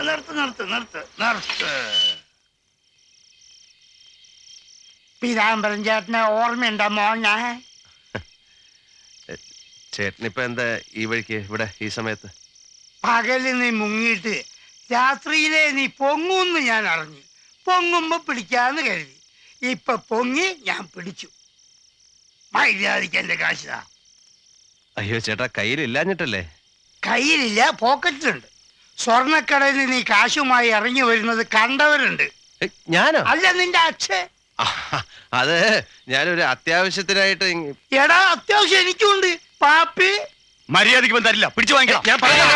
നിർത്ത്. പീതാംബരൻ ചേട്ടനെ ഓർമ്മയുണ്ടോ മോനെ? ചേട്ടനിപ്പോ എന്താ ഈ വഴിക്ക് ഇവിടെ ഈ സമയത്ത്? പകല് നീ മുങ്ങിയിട്ട് രാത്രിയിലെ നീ പൊങ്ങൂന്ന് ഞാൻ അറിഞ്ഞു. പൊങ്ങുമ്പോ പിടിക്കാന്ന് കരുതി. ഇപ്പൊ പൊങ്ങി ഞാൻ പിടിച്ചു. മര്യാദയ്ക്ക് എന്റെ കാശാ. അയ്യോ ചേട്ടാ, കയ്യിലില്ലാഞ്ഞിട്ടല്ലേ? കയ്യിലില്ല, പോക്കറ്റിലുണ്ട്. സ്വർണ്ണക്കടയിൽ നീ കാശുമായി ഇറങ്ങി വരുന്നത് കണ്ടവരുണ്ട്. ഞാനോ? അല്ല, നിന്റെ അച്ഛൻ. അത് ഞാനൊരു അത്യാവശ്യത്തിനായിട്ട്. എടാ, അത്യാവശ്യം എനിക്കുണ്ട്. പാപ്പി മര്യാദയ്ക്ക് തരില്ല, പിടിച്ചു വാങ്ങിക്കണം. ഞാൻ പറയാം.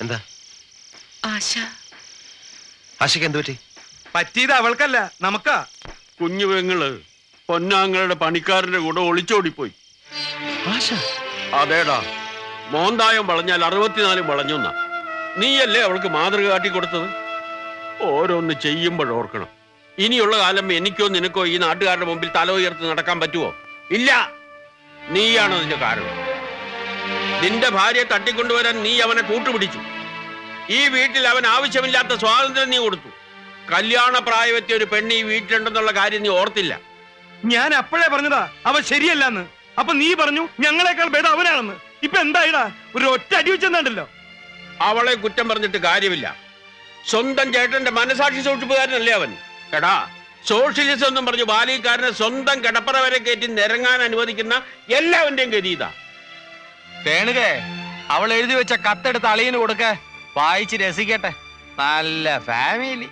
എന്താ ആശയ്ക്ക് എന്ത് പറ്റി? പറ്റിയത് അവൾക്കല്ല, നമുക്കാ. കുഞ്ഞു പെങ്ങള് പൊന്നാങ്ങളുടെ പണിക്കാരന്റെ കൂടെ ഒളിച്ചോടിപ്പോയി. അതേടാ, മോന്തായം വളഞ്ഞാൽ 64 വളഞ്ഞൊന്ന. നീയല്ലേ അവൾക്ക് മാതൃക കാട്ടിക്കൊടുത്തത്? ഓരോന്ന് ചെയ്യുമ്പോഴോർക്കണം. ഇനിയുള്ള കാലം എനിക്കോ നിനക്കോ ഈ നാട്ടുകാരുടെ മുമ്പിൽ തല ഉയർത്തി നടക്കാൻ പറ്റുമോ? ഇല്ല. നീയാണ് അതിന്റെ കാരണം. നിന്റെ ഭാര്യയെ തട്ടിക്കൊണ്ടുവരാൻ നീ അവനെ കൂട്ടുപിടിച്ചു. ഈ വീട്ടിൽ അവൻ ആവശ്യമില്ലാത്ത സ്വാതന്ത്ര്യം നീ കൊടുത്തു. കല്യാണ പ്രായമെത്തിയ ഒരു പെണ്ണ് ഈ വീട്ടിലുണ്ടെന്നുള്ള കാര്യം നീ ഓർത്തില്ല. ഞാൻ അപ്പോഴേ പറഞ്ഞതാ അവൻ ശരിയല്ലെന്ന്. അപ്പൊ നീ പറഞ്ഞു ഞങ്ങളെക്കാൾ ഭേദം അവനാണെന്ന്. ഇപ്പൊ എന്തായിടാ, ഒരു ഒറ്റ അടി വെച്ചെന്നുണ്ടല്ലോ. അവളെ കുറ്റം പറഞ്ഞിട്ട് കാര്യമില്ല. സ്വന്തം ചേട്ടന്റെ മനസാക്ഷി സൂക്ഷിപ്പുകാരനല്ലേ അവൻ. എടാ, സോഷ്യലിസം എന്നും പറഞ്ഞു ബാലിക്കാരനെ സ്വന്തം കിടപ്പറ വരെ കയറ്റി നിരങ്ങാൻ അനുവദിക്കുന്ന എല്ലാവന്റെയും ഗതിയിതാ. തേണുകേ, അവൾ എഴുതി വെച്ച കത്തെടുത്ത് അളിയന് കൊടുക്ക, വായിച്ച് രസിക്കട്ടെ. നല്ല ഫാമിലി.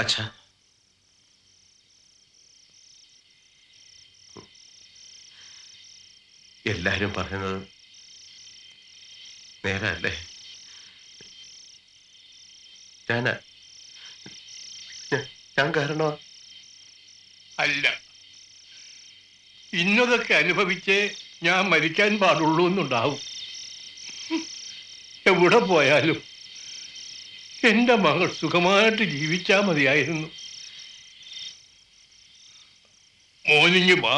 അച്ഛാ, എല്ലാരും പറയുന്നത് നേരല്ലേ? ഞാൻ കാരണോ? അല്ല, ഇന്നതൊക്കെ അനുഭവിച്ച് ഞാൻ മരിക്കാൻ പാടുള്ളൂ എന്നുണ്ടാവും. എവിടെ പോയാലും എന്റെ മകൾ സുഖമായിട്ട് ജീവിച്ചാ മതിയായിരുന്നു. മോനിങ്ങ് വാ.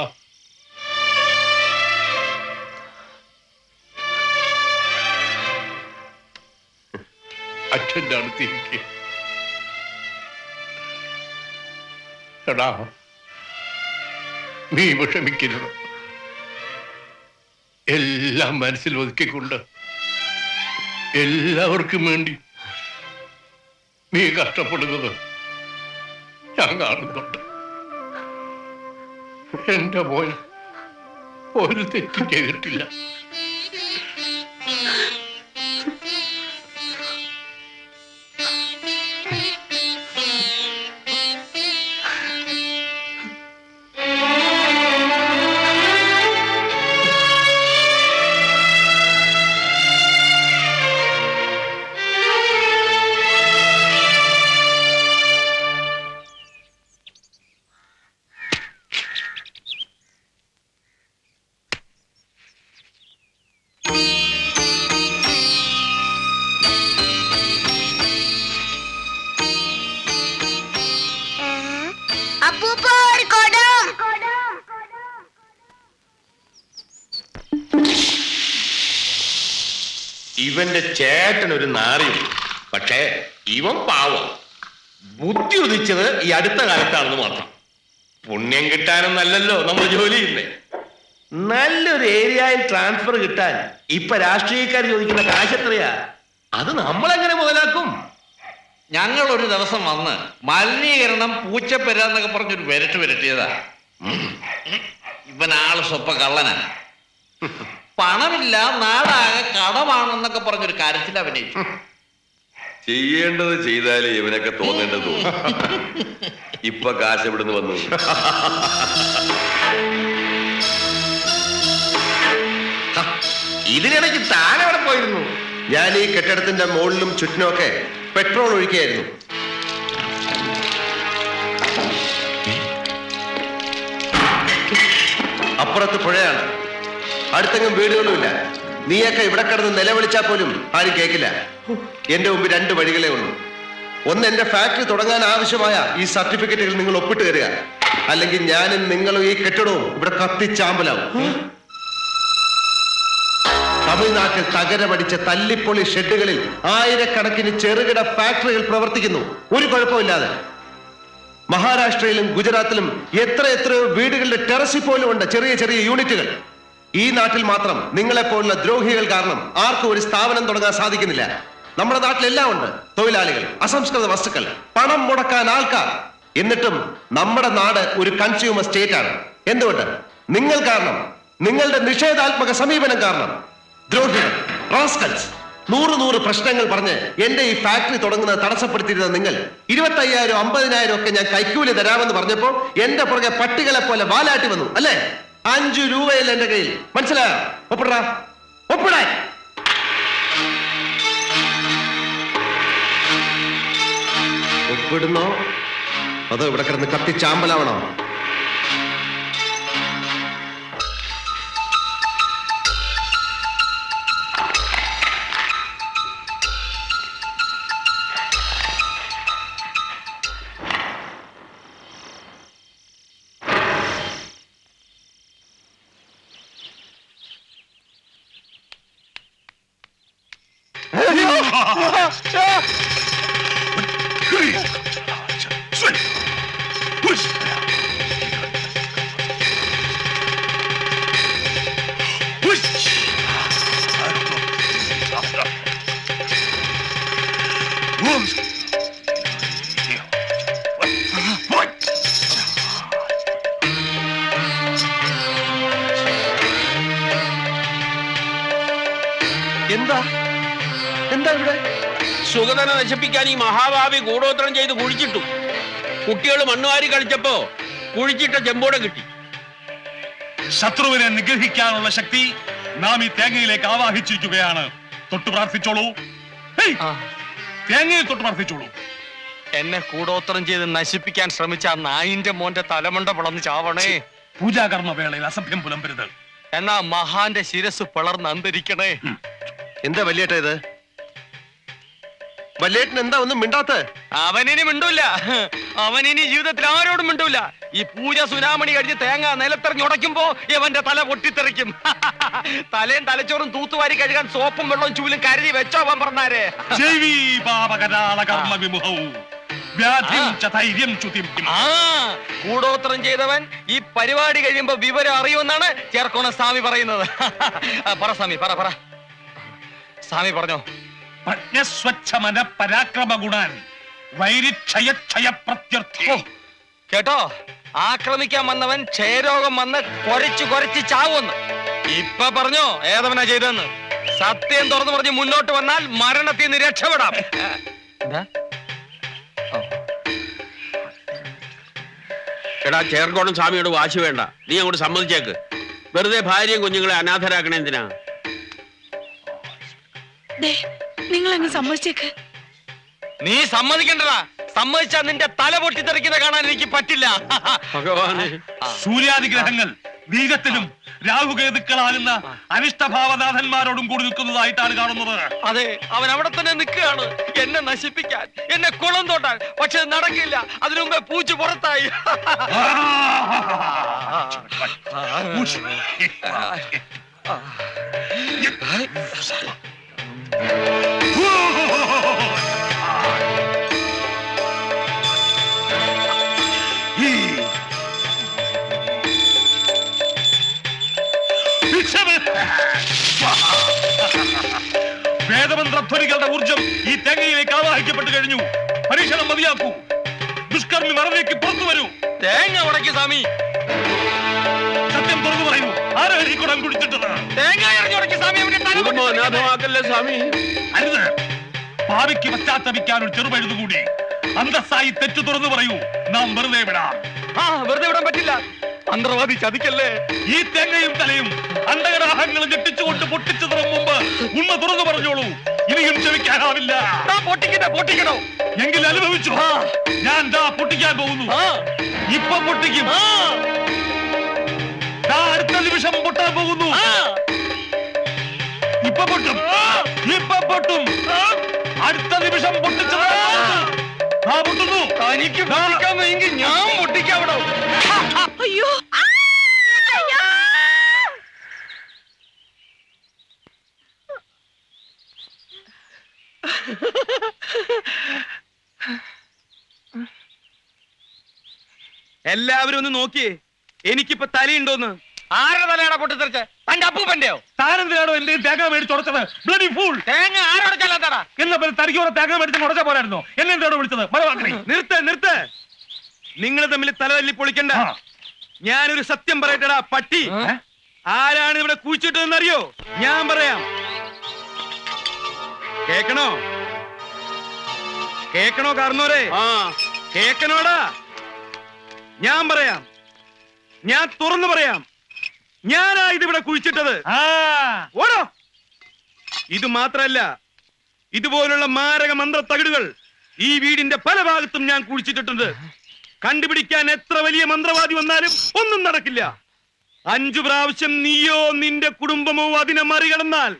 അച്ഛൻ്റെ അടുത്തിരിക്കുക. എടാ, നീ വിഷമിക്കരുത്. എല്ലാം മനസ്സിൽ ഒതുക്കിക്കൊണ്ട് എല്ലാവർക്കും വേണ്ടി നീ കഷ്ടപ്പെടുന്നത് ഞാൻ കാണുന്നുണ്ട്. എന്റെ മോൻ ഒരു തെറ്റും ചെയ്തിട്ടില്ല. അപ്പൂപ്പ ഒരു കൊടം. ഇവന്റെ ചേട്ടൻ ഒരു നാറിയും, പക്ഷേ ഇവൻ പാവം. ബുദ്ധി ഉദിച്ചത് ഈ അടുത്ത കാലത്താണെന്ന് മാത്രം. പുണ്യം കിട്ടാനും നല്ലല്ലോ നമ്മൾ ജോലി ചെയ്യുന്നേ. നല്ലൊരു ഏരിയയിൽ ട്രാൻസ്ഫർ കിട്ടാൻ ഇപ്പൊ രാഷ്ട്രീയക്കാർ ചോദിക്കുന്ന കാശ് എത്രയാ? അത് നമ്മളെങ്ങനെ മുതലാക്കും? ഞങ്ങൾ ഒരു ദിവസം വന്ന് മലിനീകരണം പൂച്ചപ്പെരാന്നൊക്കെ പറഞ്ഞൊരു വിരട്ടിയതാ. ഇവനാള് സ്വപ്പ കള്ളനാ. പണമില്ല, നാടാകെ കടമാണെന്നൊക്കെ പറഞ്ഞൊരു കാര്യത്തിൽ അഭിനയിച്ചു. ചെയ്യേണ്ടത് ചെയ്താലേ ഇവനൊക്കെ തോന്നേണ്ടത് തോന്നും. ഇപ്പൊ കാശ് എവിടുന്ന് വന്നു? ഇതിനിടയ്ക്ക് താൻ എവിടെ പോയിരുന്നു? ഞാൻ ഈ കെട്ടിടത്തിന്റെ മുകളിലും ചുറ്റിനും ഒക്കെ പെട്രോൾ ഒഴിക്കുകയായിരുന്നു. അപ്പുറത്ത് പുഴയാണ്, അടുത്തെങ്ങും വീടുകളുമില്ല. നീയൊക്കെ ഇവിടെ കിടന്ന് നിലവിളിച്ചാൽ പോലും ആരും കേൾക്കില്ല. എന്റെ മുമ്പ് രണ്ട് വഴികളേ ഉള്ളൂ. ഒന്ന്, എന്റെ ഫാക്ടറി തുടങ്ങാൻ ആവശ്യമായ ഈ സർട്ടിഫിക്കറ്റുകൾ നിങ്ങൾ ഒപ്പിട്ട് തരിക, അല്ലെങ്കിൽ ഞാനും നിങ്ങളും ഈ കെട്ടിടവും ഇവിടെ കത്തിച്ചാമ്പലാവും. തമിഴ്നാട്ടിൽ തകരമടിച്ച തല്ലിപ്പൊളി ഷെഡുകളിൽ ആയിരക്കണക്കിന് ചെറുകിട ഫാക്ടറികൾ പ്രവർത്തിക്കുന്നു, ഒരു കുഴപ്പമില്ലാതെ. മഹാരാഷ്ട്രയിലും ഗുജറാത്തിലും എത്രയോ വീടുകളുടെ ടെറസിൽ പോലും ഉണ്ട് ചെറിയ ചെറിയ യൂണിറ്റുകൾ. ഈ നാട്ടിൽ മാത്രം നിങ്ങളെപ്പോലുള്ള ദ്രോഹികൾ കാരണം ആർക്കും ഒരു സ്ഥാപനം തുടങ്ങാൻ സാധിക്കുന്നില്ല. നമ്മുടെ നാട്ടിലെല്ലാം ഉണ്ട്, തൊഴിലാളികൾ, അസംസ്കൃത വസ്തുക്കൾ, പണം മുടക്കാൻ ആൾക്കാർ. എന്നിട്ടും നമ്മുടെ നാട് ഒരു കൺസ്യൂമർ സ്റ്റേറ്റ് ആണ്. എന്തുകൊണ്ട്? നിങ്ങൾ കാരണം, നിങ്ങളുടെ നിഷേധാത്മക സമീപനം കാരണം. ദ്രോഹികൾ, റാസ്കൽസ്, 100 പ്രശ്നങ്ങൾ പറഞ്ഞ് എന്റെ ഈ ഫാക്ടറി തുടങ്ങുന്നത് തടസ്സപ്പെടുത്തിയിരുന്ന നിങ്ങൾ 25,000 50,000 ഒക്കെ ഞാൻ കൈക്കൂലി തരാമെന്ന് പറഞ്ഞപ്പോ എന്റെ പുറകെ പട്ടികളെ പോലെ വാലാട്ടി വന്നു അല്ലേ? 5 രൂപയല്ല എന്റെ കയ്യിൽ. മനസ്സിലായോ? ഒപ്പിടാ, ഒപ്പിടാ. ഒപ്പിടുന്നോ അതോ ഇവിടെ കിടന്ന് കത്തിച്ചാമ്പലാവണോ? എന്താ എന്താ ഇവിടെ? സുഗതനെ നശിപ്പിക്കാൻ ഈ മഹാഭാവി ഗൂഢോത്രം ചെയ്ത് കുഴിച്ചിട്ടു. കുട്ടികൾ മണ്ണുവാരി കളിച്ചപ്പോ കുഴിച്ചിട്ട ചെമ്പോടെ കിട്ടി. ശത്രുവിനെ നിഗ്രഹിക്കാനുള്ള ശക്തി നാം ഈ തേങ്ങയിലേക്ക് ആവാഹിച്ചിരിക്കുകയാണ്. തൊട്ടു പ്രാർത്ഥിച്ചോളൂ. തേങ്ങയിൽ തൊട്ട് പ്രാർത്ഥിച്ചോളൂ. എന്നെ കൂടോത്രം ചെയ്ത് നശിപ്പിക്കാൻ ശ്രമിച്ച ആ നായിന്റെ മോന്റെ തലമുണ്ട പിളർന്ന് ചാവണേ. പൂജാകർമ്മ വേളയിൽ അസഭ്യം പുലമ്പരുത്. എന്നാ മഹാന്റെ ശിരസ് പിളർന്ന് അന്തരിക്കണേ. എന്താ വല്യേട്ട ഇത്? വല്യേട്ടൻ എന്താ ഒന്നും മിണ്ടാത്ത? അവനിനി മിണ്ടൂല. അവനിനി ജീവിതത്തിൽ ആരോടും മിണ്ടൂല. ഈ പൂജ സുനാമണി കഴിഞ്ഞ് തേങ്ങ നിലത്തെറിഞ്ഞുടയ്ക്കുമ്പോ ഇവന്റെ തല പൊട്ടിത്തെറിക്കും. തലയും തലച്ചോറും തൂത്തുവാരി കഴുകാൻ സോപ്പും വെള്ളവും ചൂലും കരുതി വെച്ചോ അവൻ പറഞ്ഞാരെ. വ്യാധിം ച ധൈര്യം ചുതിം കിം. ആ കൂടോത്രം ചെയ്തവൻ ഈ പരിപാടി കഴിയുമ്പോ വിവരം അറിയുമെന്നാണ് ചേർക്കോണ സ്വാമി പറയുന്നത്. പറ സ്വാമി, പറ പറ സ്വാമി പറഞ്ഞോ. പ്രജ്ഞസ്വച്ഛമന പരാക്രമ ഗുണാൻ വൈരിക്ഷയ പ്രത്യർത്ഥി. കേട്ടോ, ആക്രമിക്കാൻ വന്നവൻ ക്ഷയരോഗം വന്ന് കൊരച്ചു ചാവുമെന്ന്. ഇപ്പൊ പറഞ്ഞോ ഏതവനാ ചെയ്തെന്ന്. സത്യം തുറന്നു പറഞ്ഞ് മുന്നോട്ട് വന്നാൽ മരണത്തിൽ നിന്ന് രക്ഷപ്പെടാം. എന്താ? എടാ, ചേർക്കോണം സ്വാമിയോട് വാശി വേണ്ട. നീ അങ്ങോട്ട് സമ്മതിച്ചേക്ക്. വെറുതെ ഭാര്യയും കുഞ്ഞുങ്ങളെ അനാഥരാക്കണേ എന്തിനാ? നിങ്ങൾ അങ്ങ് സമ്മതിച്ചേക്ക്. നീ സമ്മതിക്കണ്ടടാ. സമ്മതിച്ചാ നിന്റെ തല പൊട്ടിത്തെറിക്കുന്ന കാണാൻ എനിക്ക് പറ്റില്ല. ഭഗവാനെ, സൂര്യാദിഗ്രഹങ്ങൾ വീഗത്തിലും രാഹുകേതുക്കളാകുന്ന അനിഷ്ടഭാവനാഥന്മാരോടും കൂടി നിൽക്കുന്നതായിട്ടാണ് കാണുന്നത്. അതെ, അവൻ അവിടെ തന്നെ നിൽക്കുകയാണ് എന്നെ നശിപ്പിക്കാൻ, എന്നെ കുളം തോട്ടാൻ. പക്ഷെ നടക്കില്ല. അതിനു മുമ്പേ പൂച്ചു പുറത്തായി. വേദമന്ത്രധ്വനികളുടെ ഊർജം ഈ തേങ്ങയിലേക്ക് ആവാഹിക്കപ്പെട്ടു കഴിഞ്ഞു. പരീക്ഷണം മതിയാക്കൂ. ദുഷ്കർമ്മി മറവിലേക്ക് പുറത്തു വരൂ. തേങ്ങ ഉടക്കി സ്വാമി. സത്യം തുറന്നു പറയൂ. ആരാണ് ഈ കുടം കുടിച്ചിട്ടത്? തേങ്ങ എറിഞ്ഞു ഉടക്കി സ്വാമി. അവന്റെ തല കുടുംബം പൊട്ടിത്തെറിക്കട്ടെ. അനാഥമാക്കല്ലേ സ്വാമി. അരുത്. ഭാവിക്ക് പശ്ചാത്തപിക്കാൻ ഒരു ചെറുപഴുതുകൂടി. അന്തസ്സായി തെറ്റു തുറന്നു പറയൂ. നാം വെറുതെ വിടാം. വെറുതെ വിടാൻ പറ്റില്ല. മന്ത്രവാദി ചതിക്കല്ലേ. ഈ തേങ്ങയും തലയും അണ്ടകടാഹങ്ങളും ഞെട്ടിച്ചുകൊണ്ട് പൊട്ടിച്ചു തുറം മുമ്പ് ഉണ്മ തുറന്നു പറഞ്ഞോളൂ. ഇനിയും ക്ഷമിക്കാനാവില്ല. പൊട്ടിക്കണോ? എങ്കിൽ അനുഭവിച്ചു. ഞാൻ ദാ പൊട്ടിക്കാൻ പോകുന്നു. ഇപ്പൊ പൊട്ടിക്കും. ദാ അടുത്ത നിമിഷം പൊട്ടാൻ പോകുന്നു. ഇപ്പൊ പൊട്ടും. ഇപ്പൊ പൊട്ടും. അടുത്ത നിമിഷം പൊട്ടിച്ചു പൊട്ടുന്നു. തനിക്ക് പൊട്ടിക്കാമെങ്കിൽ ഞാൻ പൊട്ടിക്കാവിടോ. അയ്യോ, എല്ലാവരും ഒന്ന് നോക്കിയേ. എനിക്കിപ്പോ തലയുണ്ടോന്ന്. ആരുടെ തലയാണോ പൊട്ടിത്തെറിച്ച്? തന്റെ അപ്പൂപ്പന്റെയോ? താരെന്തിനാണോ എന്റെ തേങ്ങ മേടിച്ചുടച്ചത്? Bloody fool. തേങ്ങ ആരോടച്ചല്ലാത്താടാ? എന്നാ പിന്നെ തനിക്കോടെ തേങ്ങ മേടിച്ച് മുടച്ച പോരായിരുന്നോ? എന്നെ എന്തോടെ വിളിച്ചത്? മരവാക്കണി. നിർത്ത്. നിങ്ങൾ തമ്മിൽ തലതല്ലി പൊളിക്കണ്ട. ഞാനൊരു സത്യം പറയട്ടെടാ പട്ടി. ആരാണ് ഇവിടെ കുഴിച്ചിട്ടതെന്ന് അറിയോ? ഞാൻ പറയാം. കേക്കണോ കാർന്നോരെ? കേക്കണോടാ. ഞാൻ പറയാം. ഞാൻ തുറന്നു പറയാം. ഞാനാ ഇതിവിടെ കുഴിച്ചിട്ടത്. ഓടോ. ഇത് മാത്രല്ല, ഇതുപോലുള്ള മാരക മന്ത്ര തകിടുകൾ ഈ വീടിന്റെ പല ഭാഗത്തും ഞാൻ കുഴിച്ചിട്ടിട്ടുണ്ട്. കണ്ടുപിടിക്കാൻ എത്ര വലിയ മന്ത്രവാദി വന്നാലും ഒന്നും നടക്കില്ല. 5 പ്രാവശ്യം നീയോ നിന്റെ കുടുംബമോ അതിനെ മറികടന്നാൽ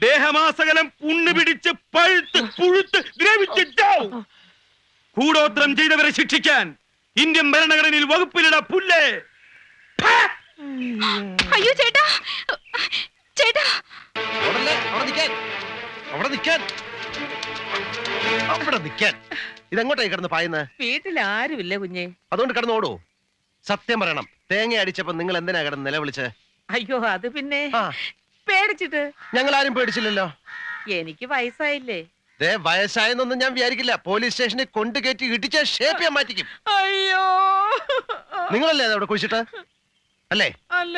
ദേഹമാസകലം പുണ്ണ് പിടിച്ച് പഴുത്ത് പുഴുത്ത് ദ്രവിച്ചിട്ടാവും. കൂടോത്രം ചെയ്തവരെ ശിക്ഷിക്കാൻ ഇന്ത്യൻ ഭരണഘടനയിൽ വകുപ്പിലിട പുല്ലേ. അയ്യോ ചേട്ടാ, ചേട്ടാ. അവിടെ നിൽക്കാൻ. ഇതെങ്ങോട്ടായി കിടന്ന് പായുന്നത്? വീട്ടിൽ ആരുമില്ല കുഞ്ഞെ. അതുകൊണ്ട് കിടന്നോടൂ. സത്യം പറയണം. തേങ്ങ അടിച്ചപ്പോ നിങ്ങൾ എന്തിനാ കിടന്ന് നിലവിളിച്ച്? അയ്യോ, അത് പിന്നെ ആ, പേടിച്ചിട്ട്. ഞങ്ങൾ ആരും പേടിച്ചില്ലല്ലോ. എനിക്ക് വയസ്സായില്ലേ. വയസ്സായെന്നൊന്നും ഞാൻ വിചാരിക്കില്ല. പോലീസ് സ്റ്റേഷനിൽ കൊണ്ടു കയറ്റി ഇടിച്ച ഷേപ്പ് ഞാൻ മാറ്റിക്കും. അയ്യോ, നിങ്ങളല്ലേ അത് അവിടെ കുഴിച്ചിട്ട്? അല്ലേ? അല്ല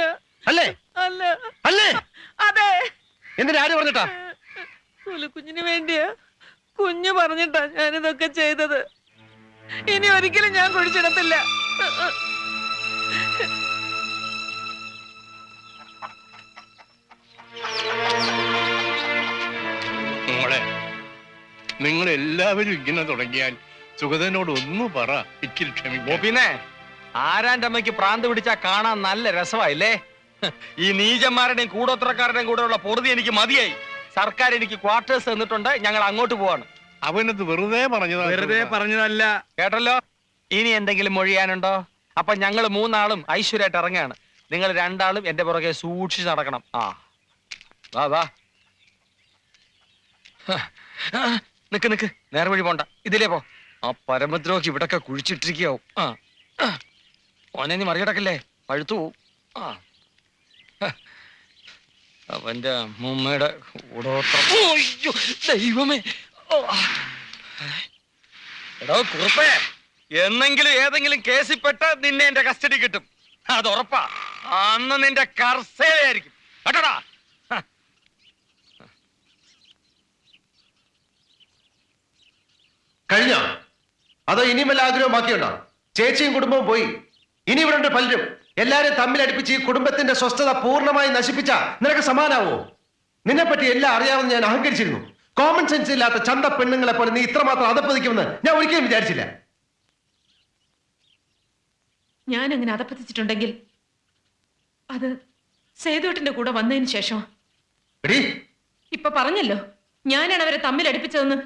അല്ലേ? അല്ല അല്ലേ? അതെ. എന്തിനാ? ആര് പറഞ്ഞിട്ടാ? കുഞ്ഞിന് വേണ്ടിയാ. കുഞ്ഞു പറഞ്ഞിട്ടാ ഞാനിതൊക്കെ ചെയ്തത്. ഇനി ഒരിക്കലും ഞാൻ കുഴിച്ചിടത്തില്ല. മോളെ, നിങ്ങൾ എല്ലാവരും ഇങ്ങനെ തുടങ്ങിയാൽ സുഗതനോട് ഒന്ന് പറ. ഇച്ചിരി ക്ഷമിക്കും. പിന്നെ ആരാന്റെ അമ്മയ്ക്ക് പ്രാന്ത് പിടിച്ചാ കാണാൻ നല്ല രസമായില്ലേ? ഈ നീചന്മാരുടെയും കൂടോത്രക്കാരുടെയും കൂടെ ഉള്ള പൊറുതി എനിക്ക് മതിയായി. സർക്കാർ എനിക്ക് ക്വാർട്ടേഴ്സ് തന്നിട്ടുണ്ട്. ഞങ്ങൾ അങ്ങോട്ട് പോവാണ്. അവനത് വെറുതെ പറഞ്ഞതല്ല. കേട്ടല്ലോ. ഇനി എന്തെങ്കിലും മൊഴിയാനുണ്ടോ? അപ്പൊ ഞങ്ങൾ 3 ആളും ഐശ്വര്യമായിട്ട് ഇറങ്ങുകയാണ്. നിങ്ങൾ 2 ആളും എന്റെ പുറകെ സൂക്ഷിച്ച് നടക്കണം. വാ. നിക്ക് നേരെ വഴി പോണ്ട. ഇതിലേ പോ. ആ പരമദ്രോഹി ഇവിടൊക്കെ കുഴിച്ചിട്ടിരിക്കാവും. ഓനെ നീ മറികടക്കല്ലേ, പഴുത്തു പോവും. അവന്റെ അമ്മൂമ്മയുടെ കൂടോത്രം. അയ്യോ ദൈവമേ. എടോ കുറുപ്പേ, എന്നെങ്കിലും ഏതെങ്കിലും കേസിൽപ്പെട്ട് നിന്നെ എന്റെ കസ്റ്റഡി കിട്ടും, അത് ഉറപ്പാ. അന്ന് നിന്റെ കർസേയായിരിക്കും കേട്ടോടാ. കഴിഞ്ഞോ? അതോ ഇനിയും വല്ല ആഗ്രഹം ബാക്കിയുണ്ടോ? ചേച്ചിയും കുടുംബവും പോയി, ഇനി ഇവിടെ ഉണ്ട് പലരും. എല്ലാരും തമ്മിലടിപ്പിച്ച് ഈ കുടുംബത്തിന്റെ സ്വസ്ഥത പൂർണ്ണമായി നശിപ്പിച്ച നിനക്ക് സമാനാവോ? നിന്നെപ്പറ്റി എല്ലാം അറിയാമെന്ന് ഞാൻ അഹങ്കരിച്ചിരുന്നു. കോമൺ സെൻസ് ഇല്ലാത്ത ചന്ത പെണ്ണുങ്ങളെ പോലെ നീ ഇത്രമാത്രം അതപ്പതിക്കുമെന്ന് ഞാൻ ഒരിക്കലും വിചാരിച്ചില്ല. ഞാൻ അങ്ങനെ അതപ്പതിച്ചിട്ടുണ്ടെങ്കിൽ അത് സേതുവേട്ടന്റെ കൂടെ വന്നതിന് ശേഷം. എടീ, ഇപ്പൊ പറഞ്ഞല്ലോ ഞാനാണ് അവരെ തമ്മിലടിപ്പിച്ചതെന്ന്.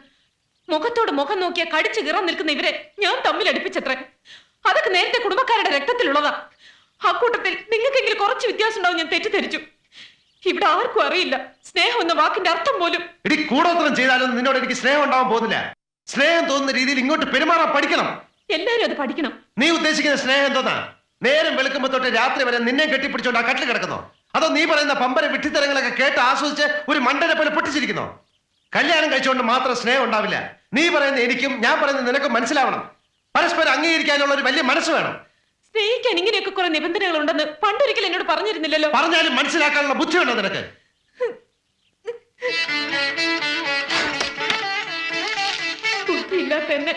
മുഖത്തോട് മുഖം നോക്കിയാൽ കടിച്ചു കീറാൻ നിൽക്കുന്ന ഇവരെ ഞാൻ തമ്മിലടിപ്പിച്ചത്രേ. അതൊക്കെ നേരത്തെ കുടുംബക്കാരുടെ രക്തത്തിലുള്ളതാ. അക്കൂട്ടത്തിൽ നിങ്ങൾക്കെങ്കിലും കുറച്ച് വ്യത്യാസം ഉണ്ടാവും ഞാൻ തെറ്റിദ്ധരിച്ചു. ഇവിടെ ആർക്കും അറിയില്ല സ്നേഹം എന്ന വാക്കിന്റെ അർത്ഥം പോലും. എടി, കൂടോത്രം ചെയ്താലും നിന്നോട് എനിക്ക് സ്നേഹം ഉണ്ടാവാൻ പോകുന്നില്ല. സ്നേഹം തോന്നുന്ന രീതിയിൽ ഇങ്ങോട്ട് പെരുമാറാൻ പഠിക്കണം. എല്ലാരും അത് പഠിക്കണം. നീ ഉദ്ദേശിക്കുന്ന സ്നേഹം എന്തോന്നാ? നേരം വെളുക്കുമ്പോ തൊട്ട് രാത്രി വരെ നിന്നെ കെട്ടിപ്പിടിച്ചോണ്ട് ആ കട്ടിൽ കിടക്കുന്നോ? അതോ നീ പറയുന്ന പമ്പര വിട്ടിത്തരങ്ങളൊക്കെ കേട്ട് ആസ്വദിച്ച് ഒരു മണ്ടനെ പോലെ പൊട്ടിച്ചിരിക്കുന്നോ? കല്യാണം കഴിച്ചുകൊണ്ട് മാത്രം സ്നേഹം ഉണ്ടാവില്ല. നീ പറയുന്ന എനിക്കും ഞാൻ പറയുന്ന നിനക്കും മനസ്സിലാവണം. പരസ്പരം അംഗീകരിക്കാനുള്ള ഒരു വലിയ മനസ്സ് വേണം. സ്നേഹിക്കാൻ ഇങ്ങനെയൊക്കെ കുറെ നിബന്ധനകൾ ഉണ്ടെന്ന് പണ്ടൊരിക്കൽ എന്നോട് പറഞ്ഞിരുന്നില്ലല്ലോ. പറഞ്ഞാലും മനസ്സിലാക്കാനുള്ള ബുദ്ധിയുണ്ടോ നിനക്ക്? ബുദ്ധിയില്ലാത്ത എന്നെ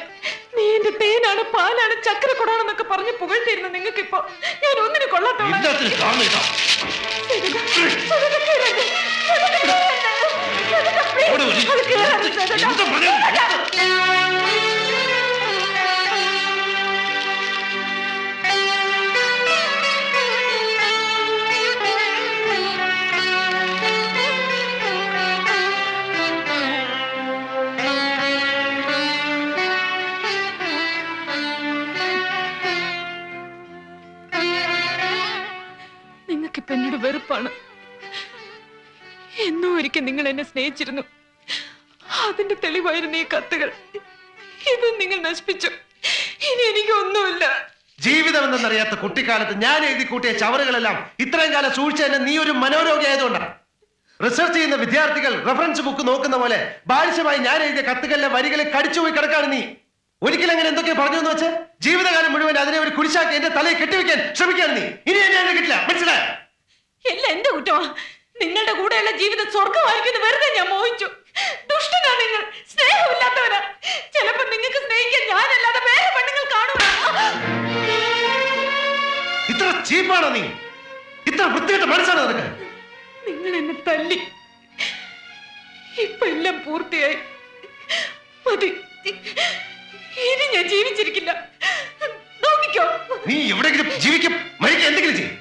നീ എന്റെ തേനാണ്, പാലാണ്, ചക്രക്കുടാണെന്നൊക്കെ പറഞ്ഞ് പുകഴ്ത്തിരുന്നു. നിങ്ങൾക്ക് ഇപ്പൊ ഞാൻ ഒന്നിനും കൊള്ളാത്ത നിങ്ങൾക്കിപ്പോ എന്നോട് വെറുപ്പാണ്. എന്നോ ഒരിക്കൽ നിങ്ങൾ എന്നെ സ്നേഹിച്ചിരുന്നു. അതിന്റെ തെളിവായിരുന്നു ഈ കത്തുകൾ. ഇത് നിങ്ങൾ നശിപ്പിച്ചു. ഇനി എനിക്കൊന്നുമില്ല. ജീവിതം എന്തെന്നറിയാത്ത കുട്ടിക്കാലത്ത് ഞാൻ എഴുതി കൂട്ടിയ ചവറുകളെല്ലാം ഇത്രയും കാലം സൂക്ഷിച്ചതിന് നീ ഒരു മനോരോഗി ആയതുകൊണ്ടാണ്. റിസർച്ച് ചെയ്യുന്ന വിദ്യാർത്ഥികൾ റെഫറൻസ് ബുക്ക് നോക്കുന്ന പോലെ ബാലിശമായി ഞാൻ എഴുതിയ കത്തുകളിലെ വരികളെ കടിച്ചുപോയി കിടക്കാണ് നീ. ഒരിക്കലും അങ്ങനെ എന്തൊക്കെ പറഞ്ഞു എന്ന് വെച്ച് ജീവിതകാലം മുഴുവൻ അതിനെ ഒരു കുരിശാക്കി എന്റെ തലയിൽ കെട്ടിവെക്കാൻ ശ്രമിക്കാണ് നീ. ഇനി എന്നെ കിട്ടില്ല, മനസ്സിലായോ? എല്ലാം എന്റെ കുറ്റമാ. നിങ്ങളുടെ കൂടെയുള്ള ജീവിതം സ്വർഗമായിരിക്കും വെറുതെ ഞാൻ മോഹിച്ചു. ദുഷ്ടനാ നിങ്ങൾ, സ്നേഹമില്ലാത്തവരാ. ചിലപ്പോ നിങ്ങൾക്ക് സ്നേഹിക്കാൻ ഞാനല്ലാതെ വേറെ പെണ്ണുങ്ങൾ കാണുക. ഇത്ര ചീപ്പാണോ നീ? ഇത്ര വൃത്തികെട്ട മനസ്സാണ് നിനക്ക്? നിങ്ങൾ എന്നെ തല്ലി. ഇപ്പൊ എല്ലാം പൂർത്തിയായി. മതി, ഇനി ഞാൻ ജീവിച്ചിരിക്കില്ല. നോക്കിക്കോ. നീ എവിടെയെങ്കിലും ജീവിക്കും, മരിക്കും, എന്തെങ്കിലും ചെയ്യും.